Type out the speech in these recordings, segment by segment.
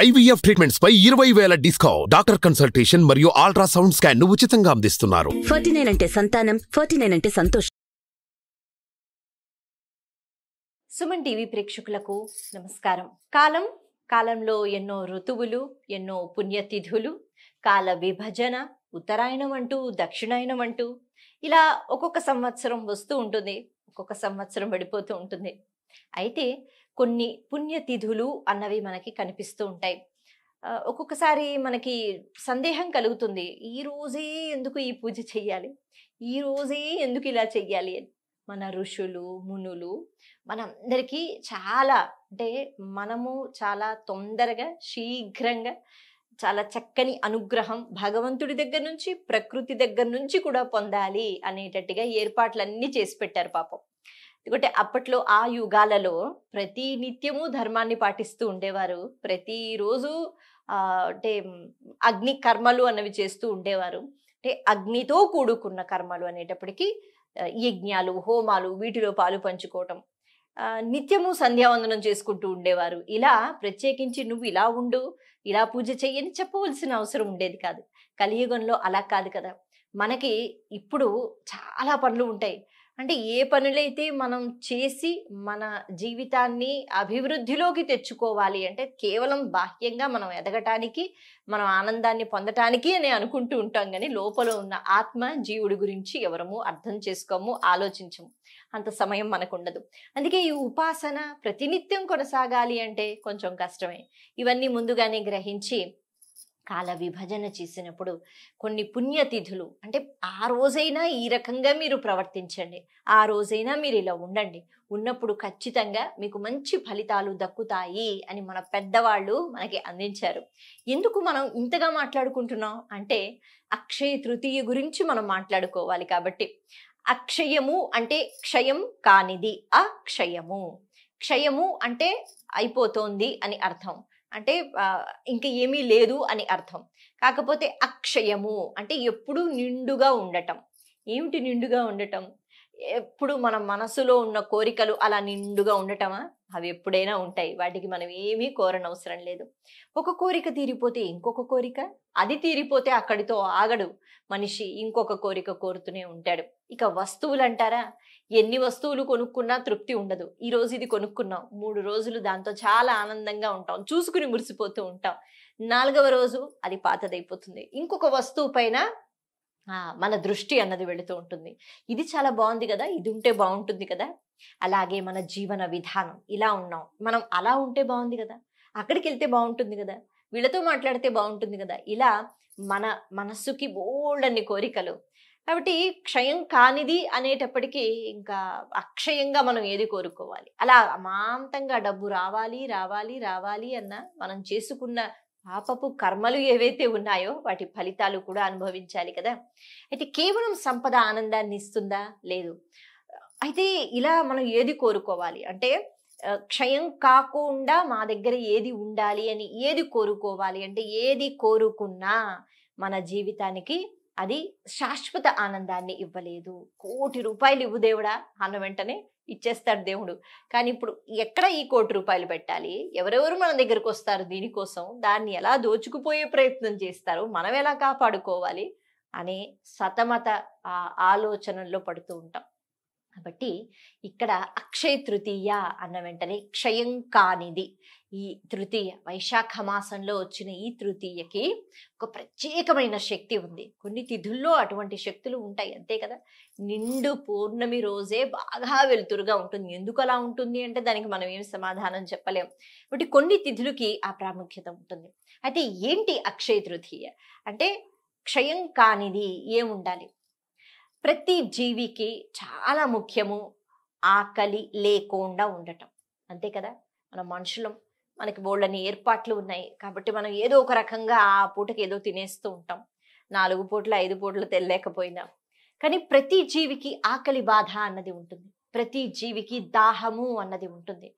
IVF treatments పై 20,000 discount. Doctor consultation మరియు ultrasound scan ను ఉచితంగా అందిస్తున్నారు. 49 అంటే సంతానం, 49 అంటే సంతోషం. సుమన్ టీవీ ప్రేక్షకులకు నమస్కారం. కాలంలో ఎన్నో ఋతువులు, ఎన్నో పుణ్యతిథులు, కాల విభజన, ఉత్తరాయణం అంటూ దక్షిణాయనం అంటూ ఇలా ఒక్కొక్క సంవత్సరం వస్తూ ఉంటుంది, ఒక్కొక్క సంవత్సరం పడిపోతూ ఉంటుంది. అయితే కొన్ని పుణ్యతిథులు అన్నవి మనకి కనిపిస్తూ ఉంటాయి. ఒక్కొక్కసారి మనకి సందేహం కలుగుతుంది, ఈ రోజే ఎందుకు ఈ పూజ చెయ్యాలి, ఈ రోజే ఎందుకు ఇలా చెయ్యాలి అని. మన ఋషులు మునులు మనందరికీ చాలా అంటే మనము చాలా తొందరగా శీఘ్రంగా చాలా చక్కని అనుగ్రహం భగవంతుడి దగ్గర నుంచి ప్రకృతి దగ్గర నుంచి కూడా పొందాలి అనేటట్టుగా ఏర్పాట్లన్నీ చేసి పెట్టారు పాపం. ఎందుకంటే అప్పట్లో ఆ యుగాలలో ప్రతి నిత్యము ధర్మాన్ని పాటిస్తూ ఉండేవారు, ప్రతిరోజు అంటే అగ్ని కర్మలు అన్నవి చేస్తూ ఉండేవారు. అంటే అగ్నితో కూడుకున్న కర్మలు అనేటప్పటికీ యజ్ఞాలు, హోమాలు, వీటిలో పాలు పంచుకోవటం, నిత్యము సంధ్యావందనం చేసుకుంటూ ఉండేవారు. ఇలా ప్రత్యేకించి నువ్వు ఇలా ఉండు, ఇలా పూజ చెయ్యని చెప్పవలసిన అవసరం ఉండేది కాదు. కలియుగంలో అలా కాదు కదా. మనకి ఇప్పుడు చాలా పనులు ఉంటాయి. అంటే ఏ పనులైతే మనం చేసి మన జీవితాన్ని అభివృద్ధిలోకి తెచ్చుకోవాలి అంటే కేవలం బాహ్యంగా మనం ఎదగటానికి, మనం ఆనందాన్ని పొందటానికి అని అనుకుంటూ ఉంటాం, కానీ లోపల ఉన్న ఆత్మ జీవుడి గురించి ఎవరము అర్థం చేసుకోము, ఆలోచించము. అంత సమయం మనకు ఉండదు. అందుకే ఈ ఉపాసన ప్రతినిత్యం కొనసాగాలి అంటే కొంచెం కష్టమే. ఇవన్నీ ముందుగానే గ్రహించి కాల విభజన చేసినప్పుడు కొన్ని పుణ్యతిథులు అంటే ఆ రోజైనా ఈ రకంగా మీరు ప్రవర్తించండి, ఆ రోజైనా మీరు ఇలా ఉండండి, ఉన్నప్పుడు ఖచ్చితంగా మీకు మంచి ఫలితాలు దక్కుతాయి అని మన పెద్దవాళ్ళు మనకి అందించారు. ఎందుకు మనం ఇంతగా మాట్లాడుకుంటున్నాం అంటే అక్షయ తృతీయ గురించి మనం మాట్లాడుకోవాలి కాబట్టి. అక్షయము అంటే క్షయం కానిది, అక్షయము. క్షయము అంటే అయిపోతోంది అని అర్థం, అంటే ఇంకా ఏమీ లేదు అని అర్థం. కాకపోతే అక్షయము అంటే ఎప్పుడు నిండుగా ఉండటం. ఏమిటి నిండుగా ఉండటం? ఎప్పుడు మన మనసులో ఉన్న కోరికలు అలా నిండుగా ఉండటమా? అవి ఎప్పుడైనా ఉంటాయి, వాటికి మనం ఏమీ కోరనవసరం లేదు. ఒక కోరిక తీరిపోతే ఇంకొక కోరిక, అది తీరిపోతే అక్కడితో ఆగడు మనిషి, ఇంకొక కోరిక కోరుతూనే ఉంటాడు. ఇక వస్తువులు అంటారా, ఎన్ని వస్తువులు కొనుక్కున్నా తృప్తి ఉండదు. ఈ రోజు ఇది కొనుక్కున్నాం, 3 రోజులు దాంతో చాలా ఆనందంగా ఉంటాం, చూసుకుని మురిసిపోతూ ఉంటాం. 4వ రోజు అది పాతదైపోతుంది, ఇంకొక వస్తువు పైన మన దృష్టి అన్నది వెళుతూ ఉంటుంది. ఇది చాలా బాగుంది కదా, ఇది ఉంటే బాగుంటుంది కదా. అలాగే మన జీవన విధానం, ఇలా ఉన్నాం మనం, అలా ఉంటే బాగుంది కదా, అక్కడికి వెళ్తే బాగుంటుంది కదా, వీళ్ళతో మాట్లాడితే బాగుంటుంది కదా. ఇలా మన మనస్సుకి బోల్డన్ని కోరికలు. కాబట్టి క్షయం కానిది అనేటప్పటికీ ఇంకా అక్షయంగా మనం ఏది కోరుకోవాలి? అలా అమాంతంగా డబ్బు రావాలి రావాలి రావాలి అన్న మనం చేసుకున్న పాపపు కర్మలు ఏవైతే ఉన్నాయో వాటి ఫలితాలు కూడా అనుభవించాలి కదా. అయితే కేవలం సంపద ఆనందాన్ని ఇస్తుందా? లేదు. అయితే ఇలా మనం ఏది కోరుకోవాలి అంటే క్షయం కాకుండా మా దగ్గర ఏది ఉండాలి అని ఏది కోరుకోవాలి అంటే, ఏది కోరుకున్నా మన జీవితానికి అది శాశ్వత ఆనందాన్ని ఇవ్వలేదు. 1,00,00,000 రూపాయలు ఇవ్వు దేవుడా అన్న వెంటనే ఇచ్చేస్తాడు దేవుడు. కానీ ఇప్పుడు ఎక్కడ ఈ 1,00,00,000 రూపాయలు పెట్టాలి, ఎవరెవరు మన దగ్గరకు వస్తారు దీనికోసం, దాన్ని ఎలా దోచుకుపోయే ప్రయత్నం చేస్తారు, మనం ఎలా కాపాడుకోవాలి అనే సతమత ఆలోచనల్లో పడుతూ ఉంటాం. కాబట్టి ఇక్కడ అక్షయ తృతీయ అన్న వెంటనే క్షయం కానిది ఈ తృతీయ, వైశాఖ మాసంలో వచ్చిన ఈ తృతీయకి ఒక ప్రత్యేకమైన శక్తి ఉంది. కొన్ని తిథుల్లో అటువంటి శక్తులు ఉంటాయి, అంతే కదా. నిండు పౌర్ణమి రోజే బాగా వెలుతురుగా ఉంటుంది. ఎందుకు అలా ఉంటుంది అంటే దానికి మనం ఏం సమాధానం చెప్పలేం. కాబట్టి కొన్ని తిథులకి ఆ ప్రాముఖ్యత ఉంటుంది. అయితే ఏంటి అక్షయ తృతీయ అంటే? క్షయం కానిది ఏముండాలి? ప్రతి జీవికి చాలా ముఖ్యము ఆకలి లేకుండా ఉండటం, అంతే కదా. మన మనుషులం, మనకి బోళ్ళని ఏర్పాట్లు ఉన్నాయి కాబట్టి మనం ఏదో ఒక రకంగా ఆ పూటకి ఏదో తినేస్తూ ఉంటాం, 4 పూటలు 5 పూటలు తెల్లేకపోయినా. కానీ ప్రతి జీవికి ఆకలి బాధ అన్నది ఉంటుంది, ప్రతి జీవికి దాహము అన్నది ఉంటుంది.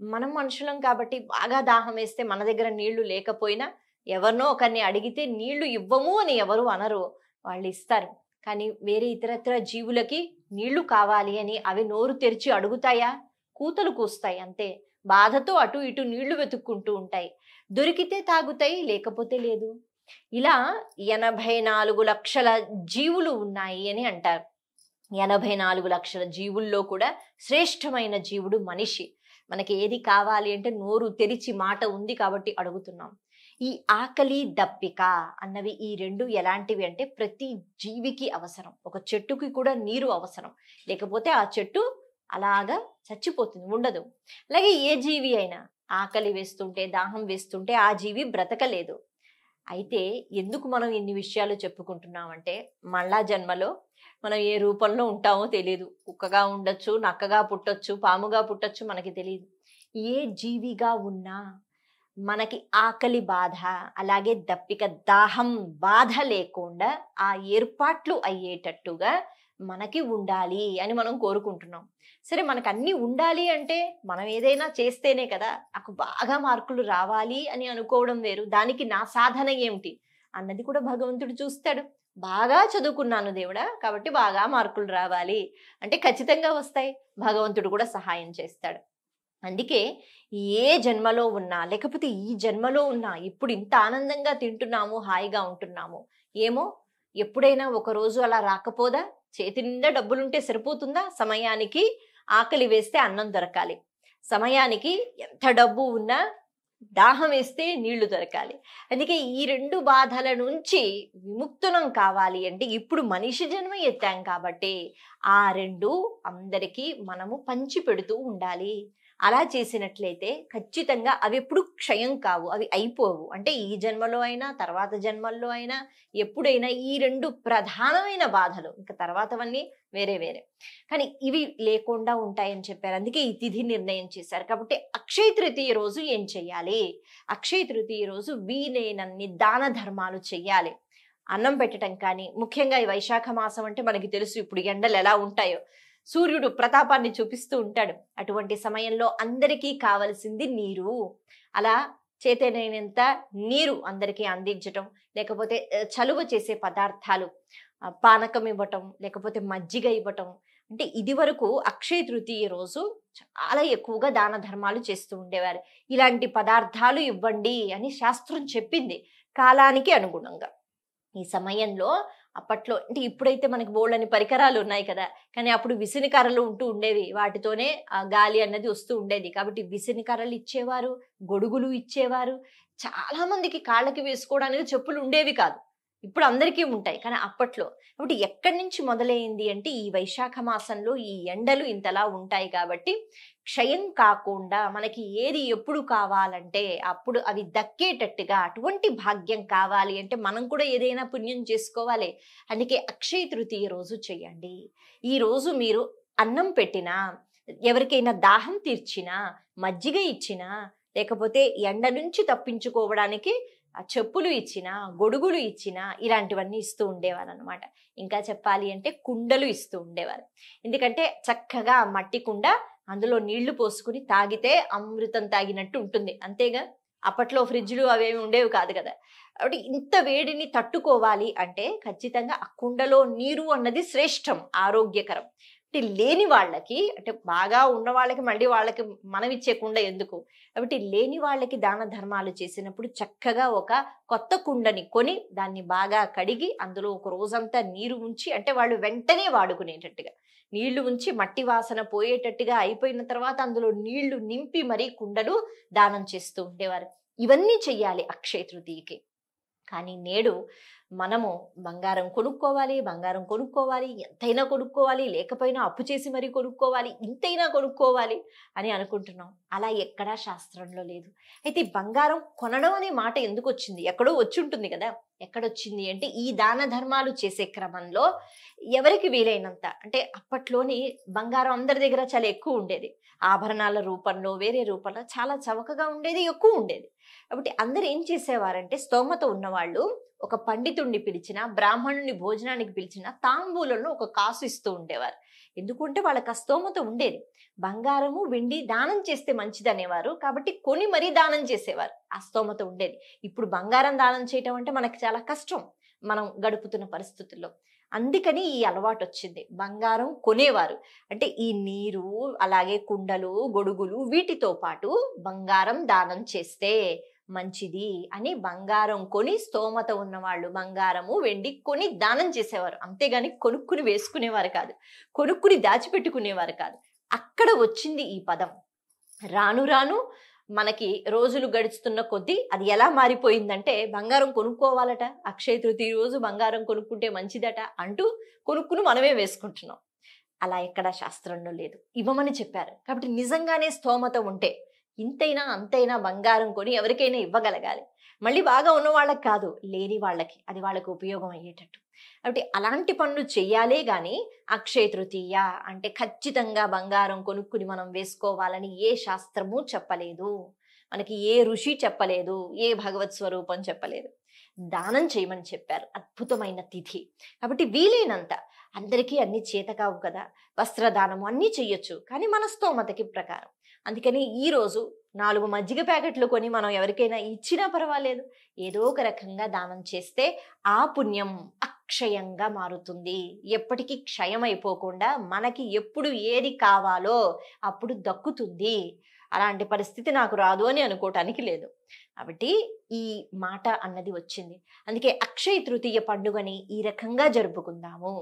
మనం మనుషులం కాబట్టి బాగా దాహం వేస్తే మన దగ్గర నీళ్లు లేకపోయినా ఎవరినో ఒకరిని అడిగితే నీళ్లు ఇవ్వము అని ఎవరు అనరు, వాళ్ళు ఇస్తారు. కానీ వేరే ఇతరత్ర జీవులకి నీళ్లు కావాలి అని అవి నోరు తెరిచి అడుగుతాయా? కూతలు కూస్తాయి అంతే. బాధతో అటు ఇటు నీళ్లు వెతుక్కుంటూ ఉంటాయి. దొరికితే తాగుతాయి, లేకపోతే లేదు. ఇలా 84 లక్షల జీవులు ఉన్నాయి అని అంటారు. 84 లక్షల జీవుల్లో కూడా శ్రేష్టమైన జీవుడు మనిషి. మనకి ఏది కావాలి అంటే నోరు తెరిచి మాట ఉంది కాబట్టి అడుగుతున్నాం. ఈ ఆకలి దప్పిక అన్నవి ఈ రెండు ఎలాంటివి అంటే ప్రతి జీవికి అవసరం. ఒక చెట్టుకి కూడా నీరు అవసరం, లేకపోతే ఆ చెట్టు అలాగా చచ్చిపోతుంది, ఉండదు. అలాగే ఏ జీవి అయినా ఆకలి వేస్తుంటే, దాహం వేస్తుంటే ఆ జీవి బ్రతకలేదు. అయితే ఎందుకు మనం ఇన్ని విషయాలు చెప్పుకుంటున్నామంటే, మళ్ళా జన్మలో మనం ఏ రూపంలో ఉంటామో తెలియదు. కుక్కగా ఉండొచ్చు, నక్కగా పుట్టొచ్చు, పాముగా పుట్టొచ్చు, మనకి తెలియదు. ఏ జీవిగా ఉన్నా మనకి ఆకలి బాధ, అలాగే దప్పిక దాహం బాధ లేకుండా ఆ ఏర్పాట్లు అయ్యేటట్టుగా మనకి ఉండాలి అని మనం కోరుకుంటున్నాం. సరే, మనకు అన్నీ ఉండాలి అంటే మనం ఏదైనా చేస్తేనే కదా. నాకు బాగా మార్కులు రావాలి అని అనుకోవడం వేరు, దానికి నా సాధన ఏమిటి అన్నది కూడా భగవంతుడు చూస్తాడు. బాగా చదువుకున్నాను దేవుడా, కాబట్టి బాగా మార్కులు రావాలి అంటే ఖచ్చితంగా వస్తాయి. భగవంతుడు కూడా సహాయం చేస్తాడు. అందుకే ఏ జన్మలో ఉన్నా, లేకపోతే ఈ జన్మలో ఉన్నా, ఇప్పుడు ఇంత ఆనందంగా తింటున్నాము, హాయిగా ఉంటున్నాము, ఏమో ఎప్పుడైనా ఒక రోజు అలా రాకపోదా? చేతి నిండా డబ్బులుంటే సరిపోతుందా? సమయానికి ఆకలి వేస్తే అన్నం దొరకాలి, సమయానికి ఎంత డబ్బు ఉన్నా దాహం వేస్తే నీళ్లు దొరకాలి. అందుకే ఈ రెండు బాధల నుంచి విముక్తులం కావాలి అంటే ఇప్పుడు మనిషి జన్మ ఎత్తాం కాబట్టి ఆ రెండు అందరికీ మనము పంచి పెడుతూ ఉండాలి. అలా చేసినట్లయితే ఖచ్చితంగా అవి ఎప్పుడు క్షయం కావు, అవి అయిపోవు. అంటే ఈ జన్మలో అయినా తర్వాత జన్మల్లో అయినా ఎప్పుడైనా ఈ రెండు ప్రధానమైన బాధలు, ఇంకా తర్వాతవన్నీ వేరే వేరే, కానీ ఇవి లేకుండా ఉంటాయని చెప్పారు. అందుకే ఈ తిథి నిర్ణయం చేశారు. కాబట్టి అక్షయ తృతీయ రోజు ఏం చెయ్యాలి? అక్షయ తృతీయ రోజు వీలైనన్ని దాన ధర్మాలు చెయ్యాలి. అన్నం పెట్టడం కానీ, ముఖ్యంగా ఈ వైశాఖ మాసం అంటే మనకి తెలుసు ఇప్పుడు ఎండలు ఎలా ఉంటాయో, సూర్యుడు ప్రతాపాన్ని చూపిస్తూ ఉంటాడు. అటువంటి సమయంలో అందరికీ కావలసింది నీరు. అలా చేతనైనంత నీరు అందరికీ అందించటం, లేకపోతే చలువ చేసే పదార్థాలు, పానకం ఇవ్వటం, లేకపోతే మజ్జిగ ఇవ్వటం. అంటే ఇది వరకు అక్షయ తృతీయ రోజు చాలా ఎక్కువగా దాన ధర్మాలు చేస్తూ ఉండేవారు. ఇలాంటి పదార్థాలు ఇవ్వండి అని శాస్త్రం చెప్పింది కాలానికి అనుగుణంగా. ఈ సమయంలో అప్పట్లో అంటే ఇప్పుడైతే మనకి బోల్డని పరికరాలు ఉన్నాయి కదా, కానీ అప్పుడు విసినికర్రలు ఉంటూ ఉండేవి, వాటితోనే ఆ గాలి అన్నది వస్తూ ఉండేది. కాబట్టి విసినికర్రలు ఇచ్చేవారు, గొడుగులు ఇచ్చేవారు. చాలా మందికి కాళ్ళకి వేసుకోవడానికి చెప్పులు ఉండేవి కాదు, ఇప్పుడు అందరికీ ఉంటాయి, కానీ అప్పట్లో. కాబట్టి ఎక్కడి నుంచి మొదలైంది అంటే ఈ వైశాఖ మాసంలో ఈ ఎండలు ఇంతలా ఉంటాయి కాబట్టి క్షయం కాకుండా మనకి ఏది ఎప్పుడు కావాలంటే అప్పుడు అవి దక్కేటట్టుగా అటువంటి భాగ్యం కావాలి అంటే మనం కూడా ఏదైనా పుణ్యం చేసుకోవాలి. అందుకే అక్షయ తృతీయ రోజు చెయ్యండి. ఈ రోజు మీరు అన్నం పెట్టినా, ఎవరికైనా దాహం తీర్చినా, మజ్జిగ ఇచ్చినా, లేకపోతే ఎండ నుంచి తప్పించుకోవడానికి చెప్పులు ఇచ్చినా, గొడుగులు ఇచ్చినా, ఇలాంటివన్నీ ఇస్తూ ఉండేవారు అనమాట. ఇంకా చెప్పాలి అంటే కుండలు ఇస్తూ ఉండేవారు. ఎందుకంటే చక్కగా మట్టి కుండ, అందులో నీళ్లు పోసుకుని తాగితే అమృతం తాగినట్టు ఉంటుంది, అంతేగా. అప్పట్లో ఫ్రిడ్జ్లు అవేమి ఉండేవి కాదు కదా. కాబట్టి ఇంత వేడిని తట్టుకోవాలి అంటే ఖచ్చితంగా ఆ కుండలో నీరు అన్నది శ్రేష్టం, ఆరోగ్యకరం. అంటే లేని వాళ్ళకి, అంటే బాగా ఉన్న వాళ్ళకి మళ్ళీ వాళ్ళకి మనం ఇచ్చే కుండ ఎందుకు, కాబట్టి లేని వాళ్ళకి దాన ధర్మాలు చేసినప్పుడు చక్కగా ఒక కొత్త కుండని కొని దాన్ని బాగా కడిగి అందులో ఒక రోజంతా నీరు ఉంచి, అంటే వాళ్ళు వెంటనే వాడుకునేటట్టుగా నీళ్లు ఉంచి మట్టి వాసన పోయేటట్టుగా అయిపోయిన తర్వాత అందులో నీళ్లు నింపి మరీ కుండలు దానం చేస్తూ ఉండేవారు. ఇవన్నీ చెయ్యాలి అక్షయ తృతీయకి. కానీ నేడు మనము బంగారం కొనుక్కోవాలి, ఎంతైనా కొనుక్కోవాలి, లేకపోయినా అప్పు చేసి మరీ కొనుక్కోవాలి, ఇంతైనా కొనుక్కోవాలి అని అనుకుంటున్నాం. అలా ఎక్కడా శాస్త్రంలో లేదు. అయితే బంగారం కొనడం అనే మాట ఎందుకు వచ్చింది? ఎక్కడో వచ్చి ఉంటుంది కదా. ఎక్కడొచ్చింది అంటే ఈ దాన ధర్మాలు చేసే క్రమంలో ఎవరికి వీలైనంత, అంటే అప్పట్లోని బంగారం అందరి దగ్గర చాలా ఎక్కువ ఉండేది, ఆభరణాల రూపంలో వేరే రూపంలో చాలా చవకగా ఉండేది, ఎక్కువ ఉండేది. కాబట్టి అందరు ఏం చేసేవారంటే స్తోమత ఉన్నవాళ్ళు ఒక పండితుడిని పిలిచిన, బ్రాహ్మణుని భోజనానికి పిలిచిన తాంబూలంలో ఒక కాసు ఇస్తూ ఉండేవారు. ఎందుకంటే వాళ్ళకి ఆ స్తోమత ఉండేది. బంగారము వెండి దానం చేస్తే మంచిది అనేవారు, కాబట్టి కొని మరీ దానం చేసేవారు, ఆ స్తోమత ఉండేది. ఇప్పుడు బంగారం దానం చేయటం అంటే మనకి చాలా కష్టం మనం గడుపుతున్న పరిస్థితుల్లో. అందుకని ఈ అలవాటు వచ్చింది. బంగారం కొనేవారు అంటే ఈ నీరు, అలాగే కుండలు, గొడుగులు, వీటితో పాటు బంగారం దానం చేస్తే మంచిది అని బంగారం కొని స్తోమత ఉన్నవాళ్ళు బంగారము వెండి కొని దానం చేసేవారు, అంతేగాని కొనుక్కుని వేసుకునేవారు కాదు, కొనుక్కుని దాచిపెట్టుకునేవారు కాదు. అక్కడ వచ్చింది ఈ పదం. రాను రాను మనకి రోజులు గడుస్తున్న కొద్దీ అది ఎలా మారిపోయిందంటే బంగారం కొనుక్కోవాలట, అక్షయ తృతీయ రోజు బంగారం కొనుక్కుంటే మంచిదట అంటూ కొనుక్కుని మనమే వేసుకుంటున్నాం. అలా ఎక్కడ శాస్త్రంలో లేదు, ఇవ్వమని చెప్పారు. కాబట్టి నిజంగానే స్తోమత ఉంటే ఇంతైనా అంతైనా బంగారం కొని ఎవరికైనా ఇవ్వగలగాలి. మళ్ళీ బాగా ఉన్న వాళ్ళకి కాదు, లేని వాళ్ళకి, అది వాళ్ళకి ఉపయోగం అయ్యేటట్టు. కాబట్టి అలాంటి పనులు చెయ్యాలే గాని అక్షయ తృతీయ అంటే ఖచ్చితంగా బంగారం కొనుక్కుని మనం వేసుకోవాలని ఏ శాస్త్రము చెప్పలేదు, మనకి ఏ ఋషి చెప్పలేదు, ఏ భగవత్ స్వరూపం చెప్పలేదు. దానం చేయమని చెప్పారు, అద్భుతమైన తిథి. కాబట్టి వీలైనంత, అందరికీ అన్ని చేత కావు కదా, వస్త్రదానము అన్నీ చెయ్యొచ్చు, కానీ మన స్తోమతకి ప్రకారం. అందుకని ఈరోజు 4 మజ్జిగ ప్యాకెట్లు కొని మనం ఎవరికైనా ఇచ్చినా పర్వాలేదు, ఏదో ఒక రకంగా దానం చేస్తే ఆ పుణ్యం అక్షయంగా మారుతుంది. ఎప్పటికీ క్షయం అయిపోకుండా మనకి ఎప్పుడు ఏది కావాలో అప్పుడు దక్కుతుంది. అలాంటి పరిస్థితి నాకు రాదు అని అనుకోవటానికి లేదు. కాబట్టి ఈ మాట అన్నది వచ్చింది. అందుకే అక్షయ తృతీయ పండుగని ఈ రకంగా జరుపుకుందాము.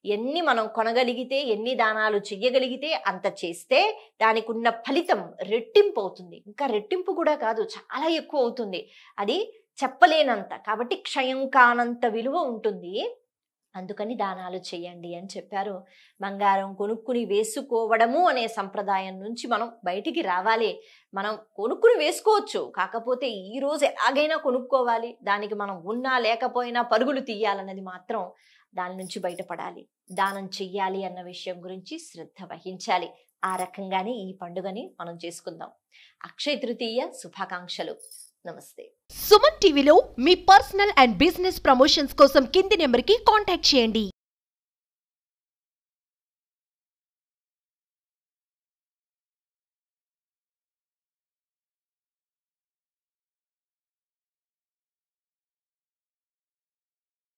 ఎన్ని మనం కొనగలిగితే, ఎన్ని దానాలు చెయ్యగలిగితే అంత చేస్తే దానికి ఉన్న ఫలితం రెట్టింపు అవుతుంది. ఇంకా రెట్టింపు కూడా కాదు, చాలా ఎక్కువ అవుతుంది, అది చెప్పలేనంత. కాబట్టి క్షయం కానంత విలువ ఉంటుంది. అందుకని దానాలు చేయండి అని చెప్పారు. బంగారం కొనుక్కుని వేసుకోవడము అనే సంప్రదాయం నుంచి మనం బయటికి రావాలి. మనం కొనుక్కుని వేసుకోవచ్చు, కాకపోతే ఈరోజు ఎలాగైనా కొనుక్కోవాలి, దానికి మనం ఉన్నా లేకపోయినా పరుగులు తీయాలన్నది మాత్రం, దాని నుంచి బయటపడాలి. దానం చెయ్యాలి అన్న విషయం గురించి శ్రద్ధ వహించాలి. ఆ రకంగానే ఈ పండుగని మనం చేసుకుందాం. అక్షయ తృతీయ శుభాకాంక్షలు. నమస్తే. సుమన్ టీవీలో మీ పర్సనల్ అండ్ బిజినెస్ ప్రమోషన్స్ కోసం కింది నెంబర్కి కాంటాక్ట్ చేయండి.